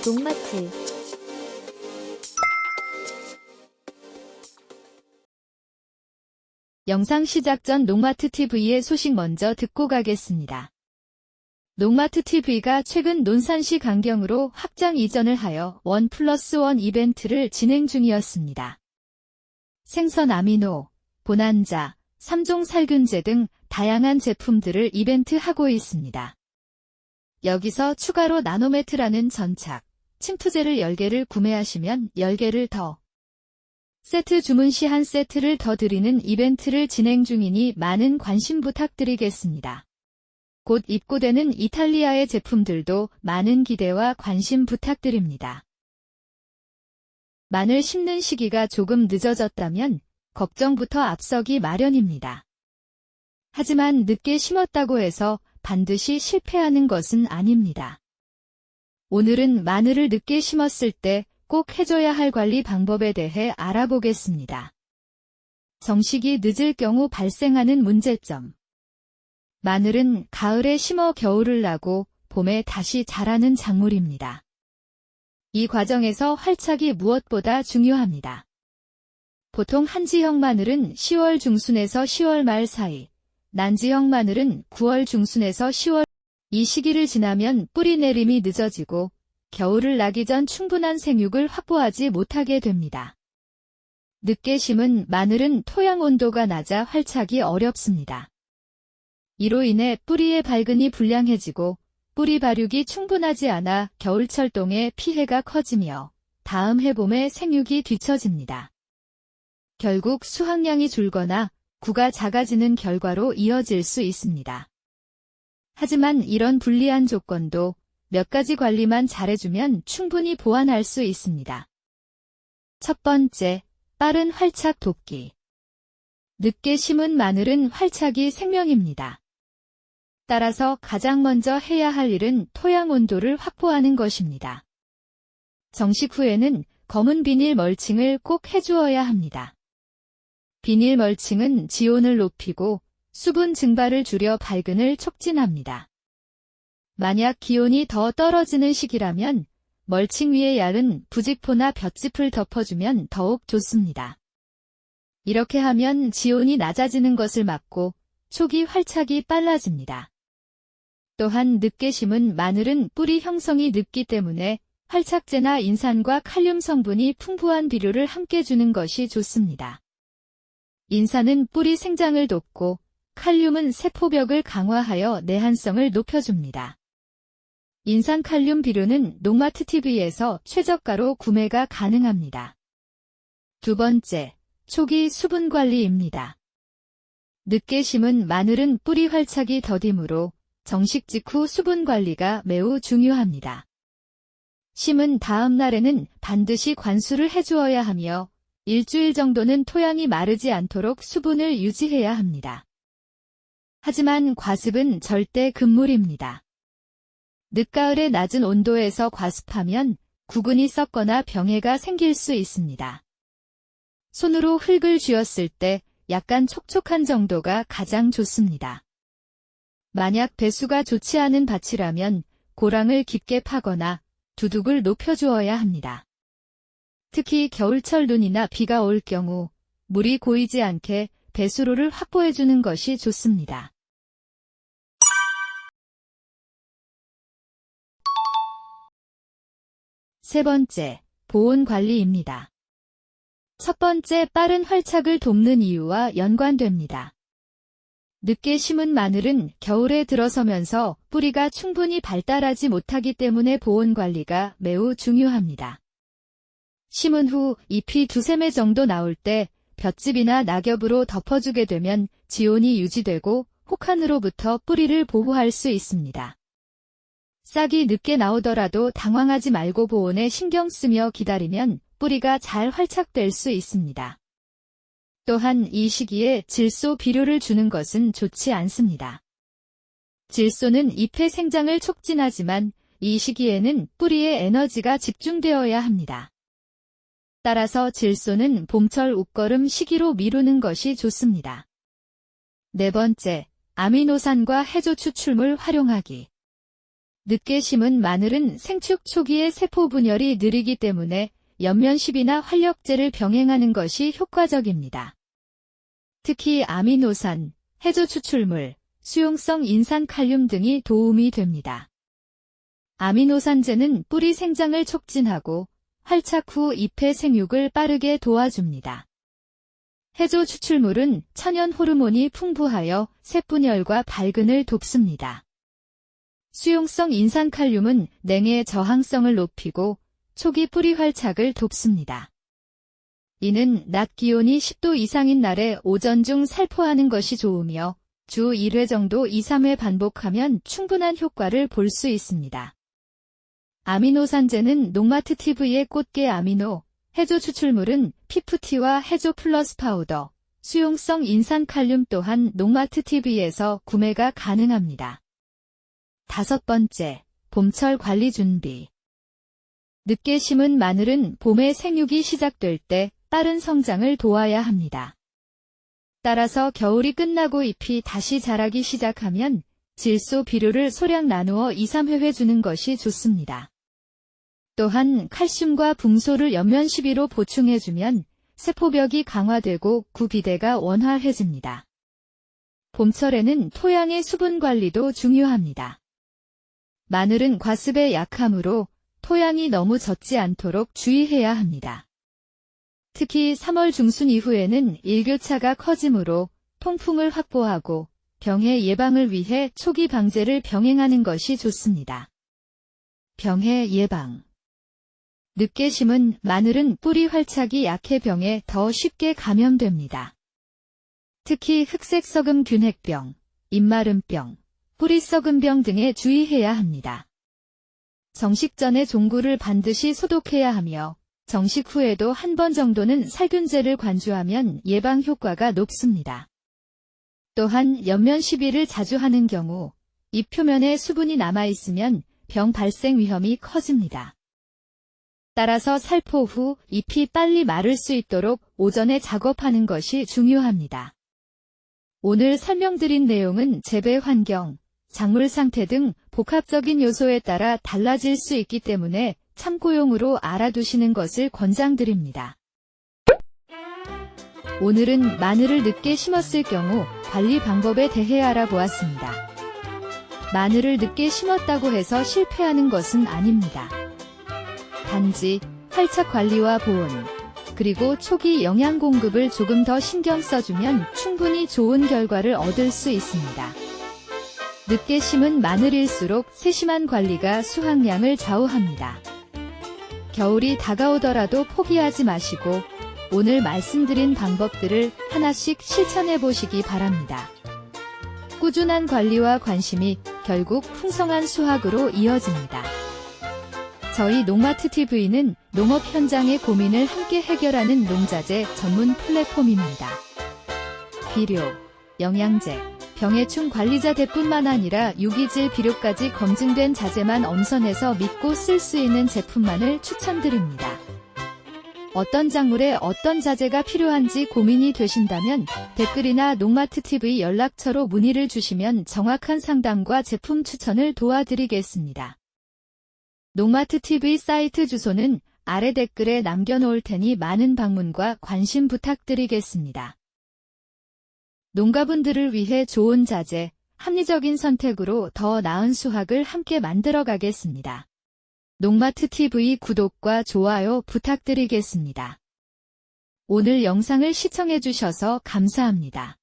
농마트 영상 시작 전 농마트 TV의 소식 먼저 듣고 가겠습니다. 농마트 TV가 최근 논산시 강경으로 확장 이전을 하여 1+1 이벤트를 진행 중이었습니다. 생선 아미노, 보난자, 3종 살균제 등 다양한 제품들을 이벤트하고 있습니다. 여기서 추가로 나노매트라는 전착, 침투제를 10개를 구매하시면 10개를 더 세트 주문 시 한 세트를 더 드리는 이벤트를 진행 중이니 많은 관심 부탁드리겠습니다. 곧 입고되는 이탈리아의 제품들도 많은 기대와 관심 부탁드립니다. 마늘 심는 시기가 조금 늦어졌다면 걱정부터 앞서기 마련입니다. 하지만 늦게 심었다고 해서 반드시 실패하는 것은 아닙니다. 오늘은 마늘을 늦게 심었을 때 꼭 해줘야 할 관리 방법에 대해 알아보겠습니다. 정식이 늦을 경우 발생하는 문제점. 마늘은 가을에 심어 겨울을 나고 봄에 다시 자라는 작물입니다. 이 과정에서 활착이 무엇보다 중요합니다. 보통 한지형 마늘은 10월 중순에서 10월 말 사이, 난지형 마늘은 9월 중순에서 10월 이 시기를 지나면 뿌리 내림이 늦어지고 겨울을 나기 전 충분한 생육을 확보하지 못하게 됩니다. 늦게 심은 마늘은 토양 온도가 낮아 활착이 어렵습니다. 이로 인해 뿌리의 발근이 불량해지고 뿌리 발육이 충분하지 않아 겨울철 동에 피해가 커지며 다음 해봄에 생육이 뒤처집니다. 결국 수확량이 줄거나 구가 작아지는 결과로 이어질 수 있습니다. 하지만 이런 불리한 조건도 몇 가지 관리만 잘해주면 충분히 보완할 수 있습니다. 첫 번째, 빠른 활착 돕기. 늦게 심은 마늘은 활착이 생명입니다. 따라서 가장 먼저 해야 할 일은 토양 온도를 확보하는 것입니다. 정식 후에는 검은 비닐 멀칭을 꼭 해주어야 합니다. 비닐 멀칭은 지온을 높이고 수분 증발을 줄여 발근을 촉진합니다. 만약 기온이 더 떨어지는 시기라면 멀칭 위에 얇은 부직포나 볏짚을 덮어주면 더욱 좋습니다. 이렇게 하면 지온이 낮아지는 것을 막고 초기 활착이 빨라집니다. 또한 늦게 심은 마늘은 뿌리 형성이 늦기 때문에 활착제나 인산과 칼륨 성분이 풍부한 비료를 함께 주는 것이 좋습니다. 인산은 뿌리 생장을 돕고 칼륨은 세포벽을 강화하여 내한성을 높여줍니다. 인산칼륨 비료는 농마트 TV에서 최저가로 구매가 가능합니다. 두 번째, 초기 수분 관리입니다. 늦게 심은 마늘은 뿌리 활착이 더디므로 정식 직후 수분 관리가 매우 중요합니다. 심은 다음 날에는 반드시 관수를 해주어야 하며 일주일 정도는 토양이 마르지 않도록 수분을 유지해야 합니다. 하지만 과습은 절대 금물입니다. 늦가을의 낮은 온도에서 과습하면 구근이 썩거나 병해가 생길 수 있습니다. 손으로 흙을 쥐었을 때 약간 촉촉한 정도가 가장 좋습니다. 만약 배수가 좋지 않은 밭이라면 고랑을 깊게 파거나 두둑을 높여주어야 합니다. 특히 겨울철 눈이나 비가 올 경우 물이 고이지 않게 배수로를 확보해주는 것이 좋습니다. 세 번째, 보온 관리입니다. 첫 번째, 빠른 활착을 돕는 이유와 연관됩니다. 늦게 심은 마늘은 겨울에 들어서면서 뿌리가 충분히 발달하지 못하기 때문에 보온 관리가 매우 중요합니다. 심은 후 잎이 두세 매 정도 나올 때 볏짚이나 낙엽으로 덮어주게 되면 지온이 유지되고 혹한으로부터 뿌리를 보호할 수 있습니다. 싹이 늦게 나오더라도 당황하지 말고 보온에 신경 쓰며 기다리면 뿌리가 잘 활착될 수 있습니다. 또한 이 시기에 질소 비료를 주는 것은 좋지 않습니다. 질소는 잎의 생장을 촉진하지만 이 시기에는 뿌리에 에너지가 집중되어야 합니다. 따라서 질소는 봄철 옷걸음 시기로 미루는 것이 좋습니다. 네 번째, 아미노산과 해조 추출물 활용하기. 늦게 심은 마늘은 생축 초기에 세포 분열이 느리기 때문에 연면십이나 활력제를 병행하는 것이 효과적입니다. 특히 아미노산, 해조 추출물, 수용성 인산칼륨 등이 도움이 됩니다. 아미노산제는 뿌리 생장을 촉진하고 활착 후 잎의 생육을 빠르게 도와줍니다. 해조 추출물은 천연 호르몬이 풍부하여 셋분열과 발근을 돕습니다. 수용성 인산칼륨은 냉해 저항성을 높이고 초기 뿌리 활착을 돕습니다. 이는 낮 기온이 10도 이상인 날에 오전 중 살포하는 것이 좋으며 주 1회 정도 2-3회 반복하면 충분한 효과를 볼 수 있습니다. 아미노산제는 농마트 TV의 꽃게 아미노, 해조 추출물은 피프티와 해조 플러스 파우더, 수용성 인산칼륨 또한 농마트 TV에서 구매가 가능합니다. 5번째, 봄철 관리 준비. 늦게 심은 마늘은 봄에 생육이 시작될 때 빠른 성장을 도와야 합니다. 따라서 겨울이 끝나고 잎이 다시 자라기 시작하면 질소 비료를 소량 나누어 2-3회 주는 것이 좋습니다. 또한 칼슘과 붕소를 연면시비로 보충해주면 세포벽이 강화되고 구비대가 원활해집니다. 봄철에는 토양의 수분 관리도 중요합니다. 마늘은 과습에 약하므로 토양이 너무 젖지 않도록 주의해야 합니다. 특히 3월 중순 이후에는 일교차가 커지므로 통풍을 확보하고 병해 예방을 위해 초기 방제를 병행하는 것이 좋습니다. 병해 예방. 늦게 심은 마늘은 뿌리 활착이 약해 병에 더 쉽게 감염됩니다. 특히 흑색 썩음 균핵병, 잎마름병, 뿌리 썩음병 등에 주의해야 합니다. 정식 전에 종구를 반드시 소독해야 하며 정식 후에도 한 번 정도는 살균제를 관주하면 예방 효과가 높습니다. 또한 연면 시비를 자주 하는 경우 잎 표면에 수분이 남아있으면 병 발생 위험이 커집니다. 따라서 살포 후 잎이 빨리 마를 수 있도록 오전에 작업하는 것이 중요합니다. 오늘 설명드린 내용은 재배 환경, 작물 상태 등 복합적인 요소에 따라 달라질 수 있기 때문에 참고용으로 알아두시는 것을 권장드립니다. 오늘은 마늘을 늦게 심었을 경우 관리 방법에 대해 알아보았습니다. 마늘을 늦게 심었다고 해서 실패하는 것은 아닙니다. 단지 활착 관리와 보온, 그리고 초기 영양 공급을 조금 더 신경 써주면 충분히 좋은 결과를 얻을 수 있습니다. 늦게 심은 마늘일수록 세심한 관리가 수확량을 좌우합니다. 겨울이 다가오더라도 포기하지 마시고 오늘 말씀드린 방법들을 하나씩 실천해 보시기 바랍니다. 꾸준한 관리와 관심이 결국 풍성한 수확으로 이어집니다. 저희 농마트 TV는 농업 현장의 고민을 함께 해결하는 농자재 전문 플랫폼입니다. 비료, 영양제, 병해충 관리자재뿐만 아니라 유기질 비료까지 검증된 자재만 엄선해서 믿고 쓸 수 있는 제품만을 추천드립니다. 어떤 작물에 어떤 자재가 필요한지 고민이 되신다면 댓글이나 농마트 TV 연락처로 문의를 주시면 정확한 상담과 제품 추천을 도와드리겠습니다. 농마트 TV 사이트 주소는 아래 댓글에 남겨놓을 테니 많은 방문과 관심 부탁드리겠습니다. 농가분들을 위해 좋은 자재, 합리적인 선택으로 더 나은 수확을 함께 만들어 가겠습니다. 농마트 TV 구독과 좋아요 부탁드리겠습니다. 오늘 영상을 시청해 주셔서 감사합니다.